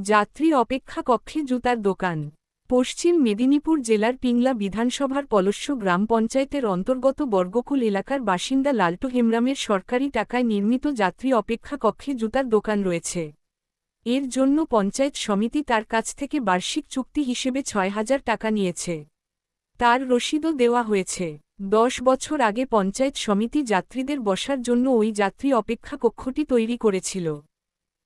যাত্রী অপেক্ষা কক্ষে জুতার দোকান। পশ্চিম মেদিনীপুর জেলার পিংলা বিধানসভার পলস্য গ্রাম পঞ্চায়েতের অন্তর্গত বর্গকুল এলাকার বাসিন্দা লালটু হেমব্রমের সরকারি টাকায় নির্মিত যাত্রী অপেক্ষা কক্ষে জুতার দোকান রয়েছে। এর জন্য পঞ্চায়েত সমিতি তার কাছ থেকে বার্ষিক চুক্তি হিসেবে ৬,০০০ টাকা নিয়েছে। তার রসিদও দেওয়া হয়েছে। ১০ বছর আগে পঞ্চায়েত সমিতি যাত্রীদের বসার জন্য ওই যাত্রী অপেক্ষা কক্ষটি তৈরি করেছিল,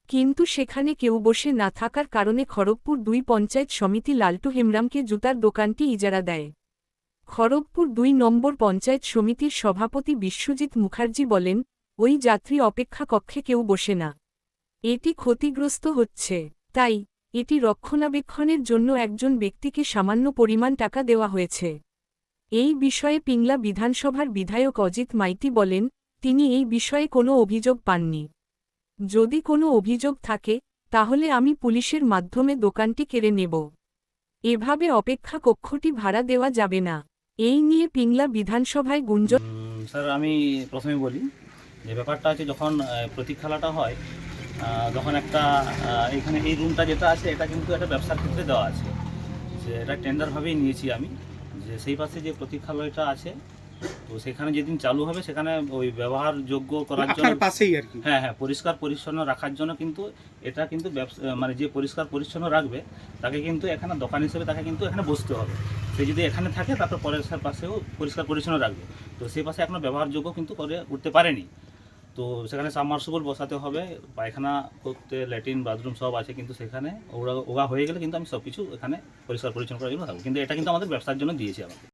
কিন্তু সেখানে কেউ বসে না থাকার কারণে খড়গপুর ২ পঞ্চায়েত সমিতি লালটু হেমব্রমকে জুতার দোকানটি ইজারা দেয়। খড়গপুর ২ নম্বর পঞ্চায়েত সমিতির সভাপতি বিশ্বজিৎ মুখার্জি বলেন, ওই যাত্রী অপেক্ষা কক্ষে কেউ বসে না, এটি ক্ষতিগ্রস্ত হচ্ছে, তাই এটি রক্ষণাবেক্ষণের জন্য একজন ব্যক্তিকে সামান্য পরিমাণ টাকা দেওয়া হয়েছে। এই বিষয়ে পিংলা বিধানসভার বিধায়ক অজিত মাইতি বলেন, তিনি এই বিষয়ে কোনো অভিযোগ পাননি। যদি কোনো অভিযোগ থাকে তাহলে আমি পুলিশের মাধ্যমে দোকানটি কেড়ে নেব। এভাবে অপেক্ষা কক্ষটি ভাড়া দেওয়া যাবে না। এই নিয়ে পিংলা বিধানসভায় গুঞ্জন। স্যার, আমি প্রথমে বলি যে ব্যাপারটা আছে, যখন প্রতীক্ষালাটা হয় তখন একটা এখানে এই রুমটা যেটা আছে এটা কিন্তু একটা ব্যবসার ক্ষেত্রে দেওয়া আছে, যে এটা টেন্ডারভাবেই নিয়েছি আমি, যে সেই পাশে যে প্রতীক্ষালয়টা আছে তো সেখানে যেদিন চালু হবে সেখানে ওই ব্যবহারযোগ্য করার জন্য পাশেই আর কি, হ্যাঁ, পরিষ্কার পরিচ্ছন্ন রাখার জন্য কিন্তু এটা কিন্তু মানে যে পরিষ্কার পরিচ্ছন্ন রাখবে তাকে কিন্তু এখানে দোকান হিসেবে তাকে কিন্তু এখানে বসতে হবে। সে যদি এখানে থাকে তারপর পরের পাশেও পরিষ্কার পরিচ্ছন্ন রাখবে। তো সেই পাশে এখনও ব্যবহারযোগ্য কিন্তু করে উঠতে পারেনি। তো সেখানে সাবমার্সিবল বসাতে হবে, পায়খানা করতে ল্যাট্রিন বাথরুম সব আছে, কিন্তু সেখানে ওগা হয়ে গেলে কিন্তু আমি সব কিছু এখানে পরিষ্কার পরিচ্ছন্ন করার জন্য থাকবো। কিন্তু এটা কিন্তু আমাদের ব্যবসার জন্য দিয়েছি আমাকে।